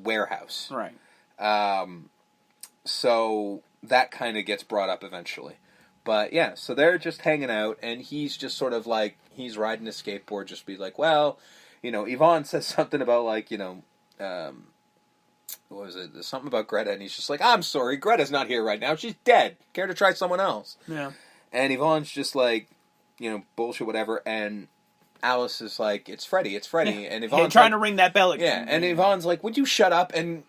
warehouse. Right. So that kind of gets brought up eventually. But yeah, so they're just hanging out, and he's just sort of like, he's riding a skateboard, just be like, well, you know, Yvonne says something about like, you know, what was it? There's something about Greta, and he's just like, I'm sorry, Greta's not here right now. She's dead. Care to try someone else? Yeah. And Yvonne's just like, you know, bullshit, whatever, and Alice is like, it's Freddy. Yeah. And Yvonne's trying like, to ring that bell again. Yeah, and Yvonne's like, would you shut up? And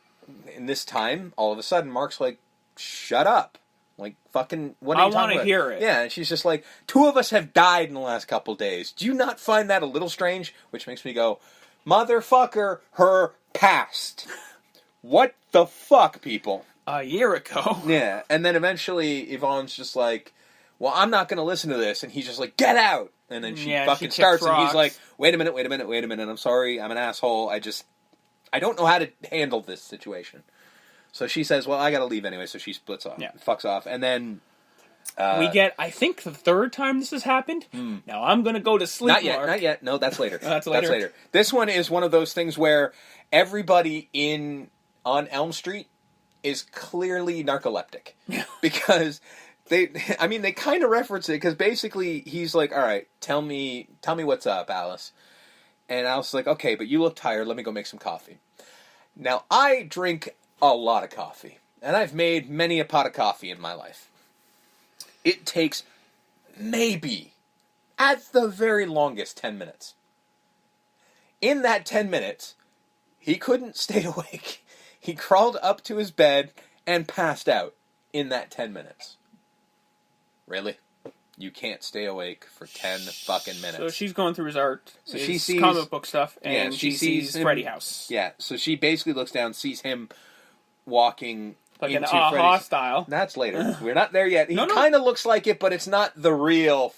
in this time, all of a sudden, Mark's like, shut up. Like, fucking, what are you talking about? I want to hear it. Yeah, and she's just like, 2 of us have died in the last couple days. Do you not find that a little strange? Which makes me go, motherfucker, her past. What the fuck, people? A year ago. Yeah, and then eventually Yvonne's just like, well, I'm not going to listen to this. And he's just like, get out. And then she fucking starts, and he's like, wait a minute. I'm sorry, I'm an asshole. I don't know how to handle this situation. So she says, well, I gotta leave anyway, so she splits off. Yeah. Fucks off. And then... we get, I think, the 3rd time this has happened. Now I'm gonna go to sleep, Not yet. No, that's later. That's later? This one is one of those things where everybody on Elm Street is clearly narcoleptic. Because they kind of reference it, because basically he's like, all right, tell me what's up, Alice. And Alice is like, okay, but you look tired, let me go make some coffee. Now, I drink a lot of coffee, and I've made many a pot of coffee in my life. It takes maybe, at the very longest, 10 minutes. In that 10 minutes, he couldn't stay awake. He crawled up to his bed and passed out in that 10 minutes. Really? You can't stay awake for 10 fucking minutes. So she's going through his art, so his she sees comic book stuff, and she sees him, Freddy House. Yeah, so she basically looks down, sees him walking like into an Freddy's style. That's later. We're not there yet. He kind of looks like it, but it's not the real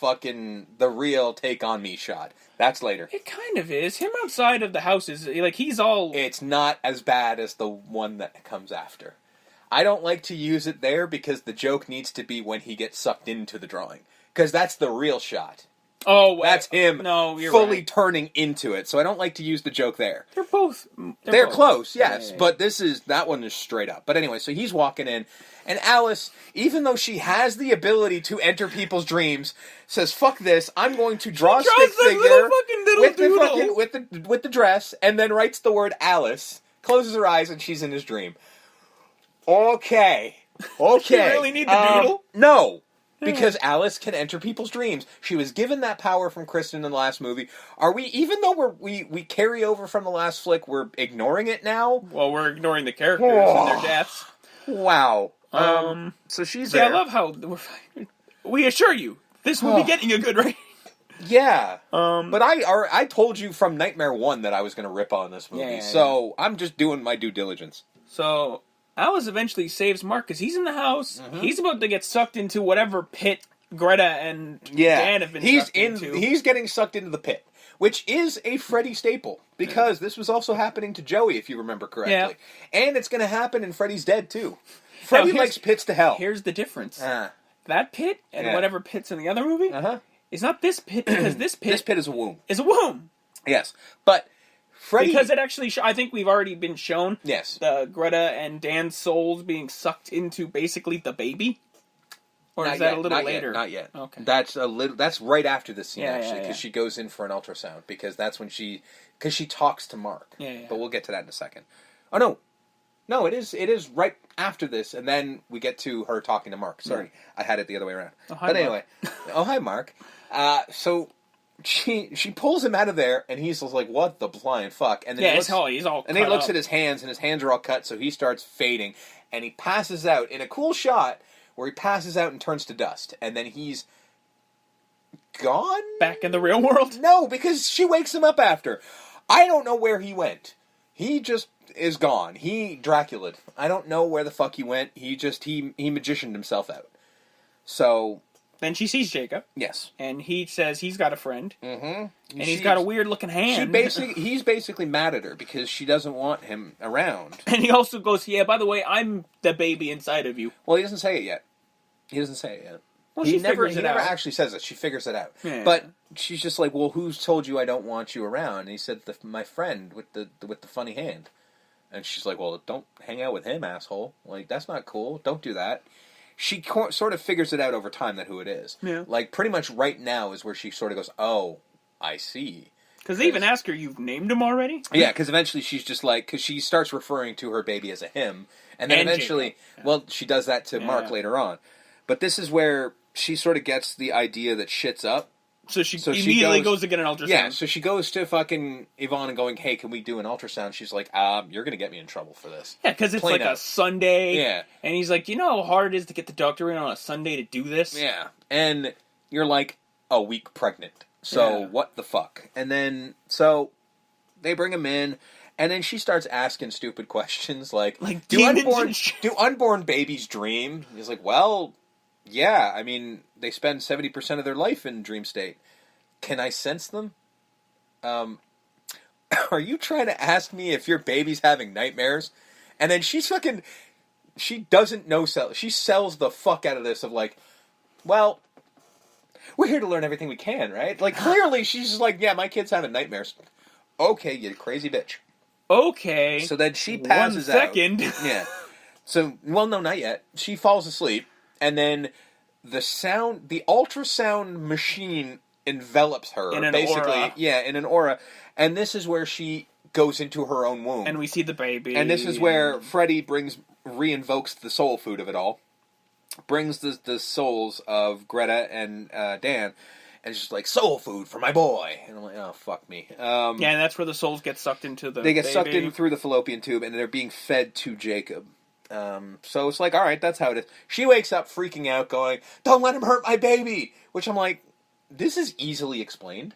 take on me shot. That's later. It kind of is. Him outside of the house is like he's all. It's not as bad as the one that comes after. I don't like to use it there because the joke needs to be when he gets sucked into the drawing, because that's the real shot. Oh, that's him. No, you're fully right. turning into it. So I don't like to use the joke there. They're both. They're close, yes, yeah. But that one is straight up. But anyway, so he's walking in, and Alice, even though she has the ability to enter people's dreams, says, "Fuck this! I'm going to draw a stick figure with the dress," and then writes the word Alice, closes her eyes, and she's in his dream. Okay. Does she really need the doodle? No. Because Alice can enter people's dreams. She was given that power from Kristen in the last movie. Are we, even though we carry over from the last flick, we're ignoring it now? Well, we're ignoring the characters and their deaths. Wow. So she's there. I love how we assure you this will be getting a good rating. Yeah. But I told you from Nightmare 1 that I was going to rip on this movie. So I'm just doing my due diligence. So Alice eventually saves Mark because he's in the house. Mm-hmm. He's about to get sucked into whatever pit Greta and Dan have been sucked into. He's getting sucked into the pit, which is a Freddy staple, because this was also happening to Joey, if you remember correctly. Yeah. And it's going to happen in Freddy's Dead, too. Freddy likes pits to hell. Here's the difference. That pit and whatever pit's in the other movie is not this pit, because this pit is a womb. Is a womb. Yes. But Freddy... Because it actually... I think we've already been shown the Greta and Dan's souls being sucked into basically the baby. Or is that a little later? Not yet. Okay. That's right after this scene, actually, because she goes in for an ultrasound, because that's when she talks to Mark. Yeah. But we'll get to that in a second. Oh, no. No, it is right after this, and then we get to her talking to Mark. Sorry, I had it the other way around. Oh, hi, but anyway. Oh, hi, Mark. So... She pulls him out of there, and he's just like, what the blind fuck? And then he's all and he looks at his hands, and his hands are all cut, so he starts fading, and he passes out in a cool shot where he passes out and turns to dust, and then he's gone? Back in the real world? No, because she wakes him up after. I don't know where he went. He just is gone. He Dracula'd. I don't know where the fuck he went. He magicianed himself out. So... Then she sees Jacob. Yes. And he says he's got a friend. Mm-hmm. And he's got a weird-looking hand. He's basically mad at her because she doesn't want him around. And he also goes, yeah, by the way, I'm the baby inside of you. Well, he doesn't say it yet. Well, he never actually says it. She figures it out. Yeah. But she's just like, well, who's told you I don't want you around? And he said, my friend with the funny hand. And she's like, well, don't hang out with him, asshole. Like, that's not cool. Don't do that. She sort of figures it out over time that who it is. Yeah. Like, pretty much right now is where she sort of goes, oh, I see. Because they even ask her, you've named him already? Yeah, because eventually she's just like, because she starts referring to her baby as a him. And then eventually, well, she does that to Mark later on. But this is where she sort of gets the idea that shit's up. So she immediately goes to get an ultrasound. Yeah, so she goes to fucking Yvonne and going, hey, can we do an ultrasound? She's like, you're going to get me in trouble for this. Yeah, because it's like a Sunday. Yeah. And he's like, you know how hard it is to get the doctor in on a Sunday to do this? Yeah. And you're like a week pregnant. So what the fuck? And then, so they bring him in, and then she starts asking stupid questions like do unborn babies dream? And he's like, well, yeah, I mean, they spend 70% of their life in dream state. Can I sense them? Are you trying to ask me if your baby's having nightmares? And then she doesn't know she sells the fuck out of this of like, well, we're here to learn everything we can, right? Like, clearly she's just like, yeah, my kid's having nightmares. Okay, you crazy bitch. Okay. So then she passes out. 1 second. Yeah. So, well, no, not yet. She falls asleep, and then the ultrasound machine envelops her. In an basically, aura. Yeah, in an aura. And this is where she goes into her own womb. And we see the baby. And this is where Freddy reinvokes the soul food of it all. Brings the souls of Greta and Dan, and it's just like, soul food for my boy. And I'm like, oh, fuck me. Yeah, and that's where the souls get sucked into the They get baby. sucked in through the fallopian tube, and they're being fed to Jacob. So it's like, all right, that's how it is. She wakes up freaking out, going, don't let him hurt my baby! Which I'm like, this is easily explained.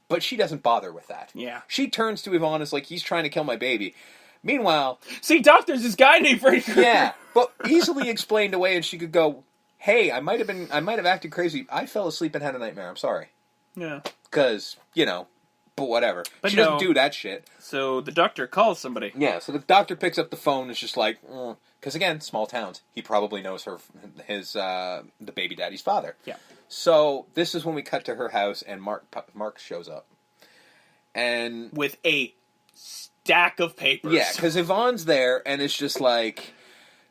But she doesn't bother with that. Yeah. She turns to Yvonne and is like, he's trying to kill my baby. Meanwhile... See, doctor's this guy named Freddy Krueger. Yeah, but easily explained away, and she could go, hey, I might have acted crazy. I fell asleep and had a nightmare. I'm sorry. Yeah. Because, but whatever. But she doesn't do that shit. So the doctor calls somebody. Yeah, so the doctor picks up the phone and is just like, because again, small towns. He probably knows the baby daddy's father. Yeah. So this is when we cut to her house, and Mark shows up. And with a stack of papers. Yeah, because Yvonne's there, and it's just like,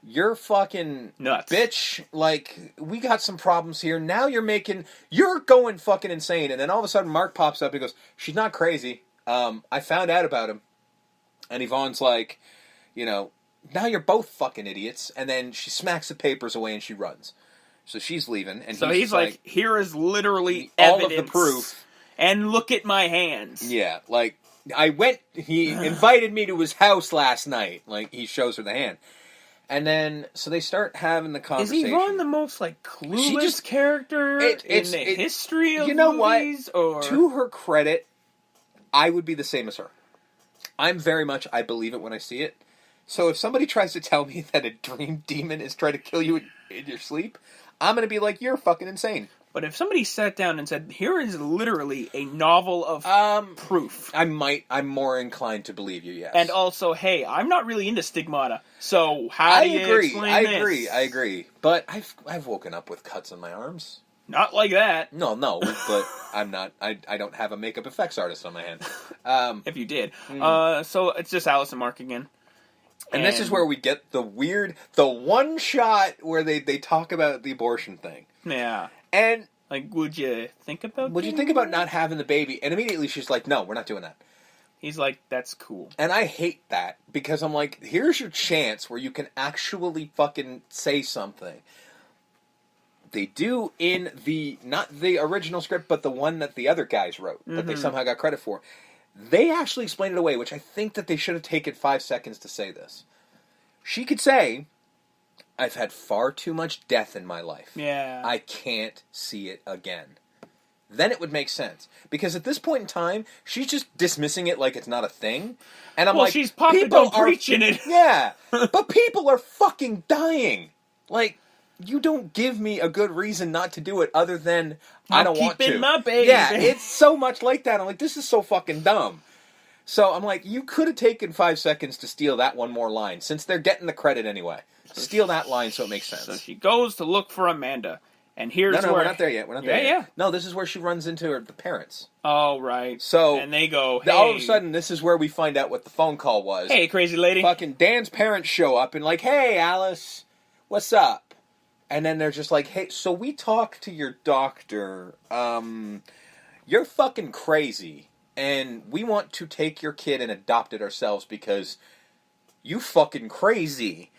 you're fucking nuts, bitch. Like, we got some problems here. Now you're going fucking insane. And then all of a sudden, Mark pops up and goes, she's not crazy. I found out about him. And Yvonne's like, now you're both fucking idiots. And then she smacks the papers away and she runs. So she's leaving. And so he's like, here is literally all evidence, of the proof. And look at my hands. Yeah, like, he invited me to his house last night. Like, he shows her the hand. And then, so they start having the conversation. Is Yvonne the most, clueless character in the history of movies? Or? To her credit, I would be the same as her. I'm very much, I believe it when I see it. So if somebody tries to tell me that a dream demon is trying to kill you in your sleep, I'm going to be like, you're fucking insane. But if somebody sat down and said, here is literally a novel of proof. I'm more inclined to believe you, yes. And also, hey, I'm not really into stigmata, so how do you explain this? I agree. But I've woken up with cuts on my arms. Not like that. No, but I'm not, I don't have a makeup effects artist on my hand. If you did. So it's just Alice and Mark again. And this is where we get the one shot where they talk about the abortion thing. Yeah. And would you think about not having the baby? And immediately she's like, no, we're not doing that. He's like, that's cool. And I hate that, because I'm like, here's your chance where you can actually fucking say something. They do in not the original script, but the one that the other guys wrote, that they somehow got credit for. They actually explained it away, which I think that they should have taken 5 seconds to say this. She could say, I've had far too much death in my life. Yeah. I can't see it again. Then it would make sense. Because at this point in time, she's just dismissing it like it's not a thing. And I'm like, she's popping up preaching it. Yeah. But people are fucking dying. Like, you don't give me a good reason not to do it other than I don't want to. Keeping my baby. Yeah, it's so much like that. I'm like, this is so fucking dumb. So I'm like, you could have taken 5 seconds to steal that one more line, since they're getting the credit anyway. Steal that line so it makes sense. So she goes to look for Amanda, And here's no, where... we're not there yet. We're not there yet. No, this is where she runs into the parents. Oh, right. So... And they go, hey... All of a sudden, this is where we find out what the phone call was. Hey, crazy lady. Fucking Dan's parents show up and like, hey, Alice, what's up? And then they're just like, hey, so we talked to your doctor. You're fucking crazy. And we want to take your kid and adopt it ourselves because you fucking crazy.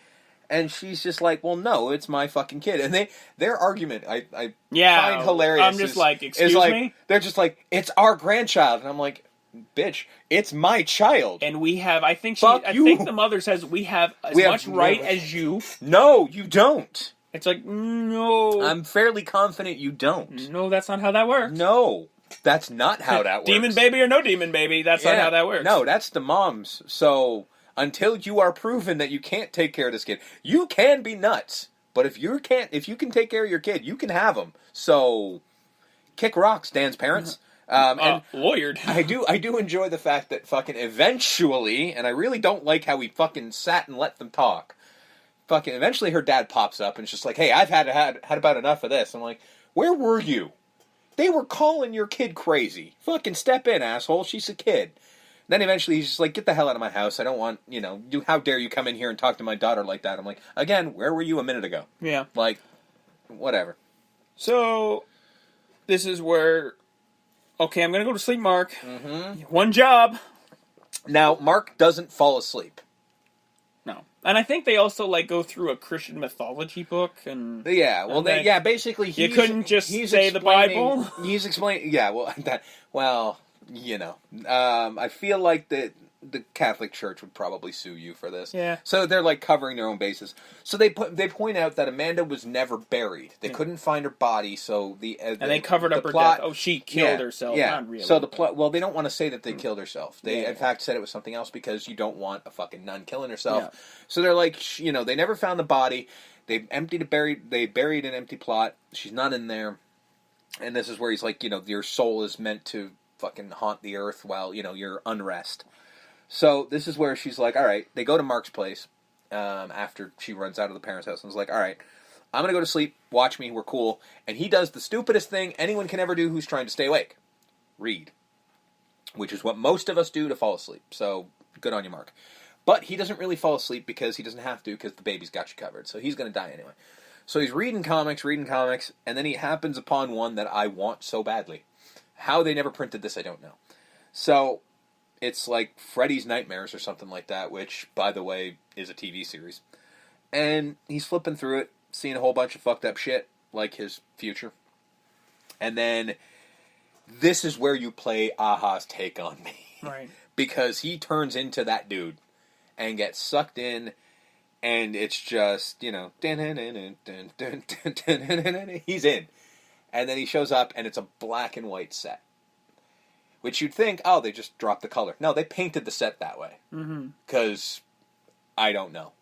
And she's just like, well, no, it's my fucking kid. And their argument, I find hilarious. I'm just like, excuse me? They're just like, it's our grandchild. And I'm like, bitch, it's my child. And we have, I think the mother says, we have as much right as you. No, you don't. It's like, no. I'm fairly confident you don't. No, that's not how that works. No, that's not how that works. Demon baby or no demon baby, that's not how that works. No, that's the mom's. So... Until you are proven that you can't take care of this kid, you can be nuts. But if you can take care of your kid, you can have him. So, kick rocks, Dan's parents. And lawyered. I do enjoy the fact that fucking eventually, and I really don't like how we fucking sat and let them talk. Fucking eventually, her dad pops up and it's just like, "Hey, I've had about enough of this." I'm like, "Where were you? They were calling your kid crazy. Fucking step in, asshole. She's a kid." Then eventually he's just like, get the hell out of my house. I don't want, how dare you come in here and talk to my daughter like that. I'm like, again, where were you a minute ago? Yeah. Like, whatever. So, this is where, okay, I'm going to go to sleep, Mark. Mm-hmm. One job. Now, Mark doesn't fall asleep. No. And I think they also, go through a Christian mythology book. And yeah, well, basically you couldn't just say the Bible? He's explaining, yeah, well, I feel like the Catholic Church would probably sue you for this. Yeah. So they're covering their own bases. So they point out that Amanda was never buried. They couldn't find her body, so and they covered up her death. Oh, she killed herself. Yeah. Not really. So the plot. Well, they don't want to say that they killed herself. They in fact said it was something else because you don't want a fucking nun killing herself. Yeah. So they're like, they never found the body. They buried an empty plot. She's not in there. And this is where he's like, your soul is meant to fucking haunt the earth while, you're unrest. So this is where she's like, all right, they go to Mark's place after she runs out of the parents' house and is like, all right, I'm going to go to sleep, watch me, we're cool. And he does the stupidest thing anyone can ever do who's trying to stay awake. Read. Which is what most of us do to fall asleep. So good on you, Mark. But he doesn't really fall asleep because he doesn't have to because the baby's got you covered. So he's going to die anyway. So he's reading comics, and then he happens upon one that I want so badly. How they never printed this, I don't know. So, it's like Freddy's Nightmares or something like that, which, by the way, is a TV series. And he's flipping through it, seeing a whole bunch of fucked up shit, like his future. And then, this is where you play Aha's Take on Me. Right. Because he turns into that dude, and gets sucked in, and it's just, he's in. And then he shows up, and it's a black and white set. Which you'd think, oh, they just dropped the color. No, they painted the set that way. Because, I don't know.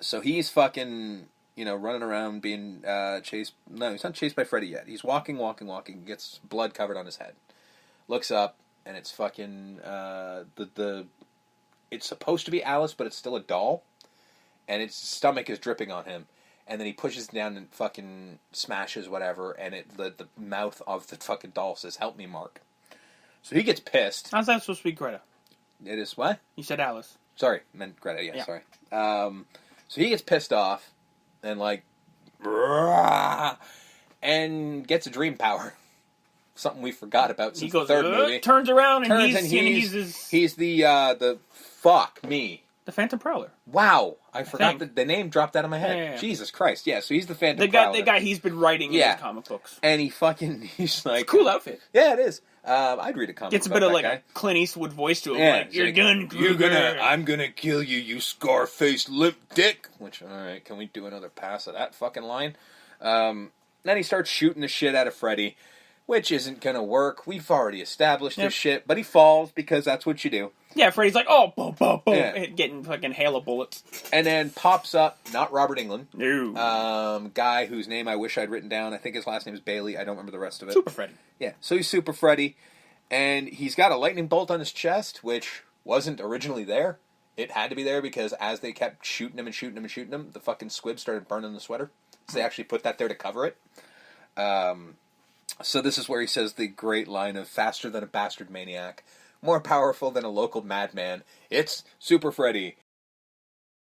So he's fucking, running around being chased. No, he's not chased by Freddy yet. He's walking, gets blood covered on his head. Looks up, and it's fucking, it's supposed to be Alice, but it's still a doll. And its stomach is dripping on him. And then he pushes down and fucking smashes whatever, and the mouth of the fucking doll says, "Help me, Mark." So he gets pissed. How's that supposed to be Greta? It is what? You said Alice. Sorry, meant Greta, yeah. Sorry. So he gets pissed off, and and gets a dream power. Something we forgot about since the third movie. Turns around, and he's the fuck me. The Phantom Prowler. Wow. I forgot the name dropped out of my head. Yeah. Jesus Christ. Yeah, so he's the Phantom Prowler. The guy he's been writing in his comic books. And he's like... It's a cool outfit. Yeah, it is. I'd read a comic book. Gets a bit of a Clint Eastwood voice to him. Yeah, you're done, I'm gonna kill you, you scar-faced limp dick. Which, alright, can we do another pass of that fucking line? Then he starts shooting the shit out of Freddy, which isn't gonna work. We've already established this shit, but he falls because that's what you do. Yeah, Freddy's like, oh, boom, boom, boom, getting fucking hail of bullets. And then pops up, not Robert Englund. No. Guy whose name I wish I'd written down. I think his last name is Bailey. I don't remember the rest of it. Super Freddy. Yeah, so he's Super Freddy. And he's got a lightning bolt on his chest, which wasn't originally there. It had to be there because as they kept shooting him, the fucking squib started burning the sweater. So they actually put that there to cover it. So this is where he says the great line of faster than a bastard maniac, more powerful than a local madman. It's Super Freddy.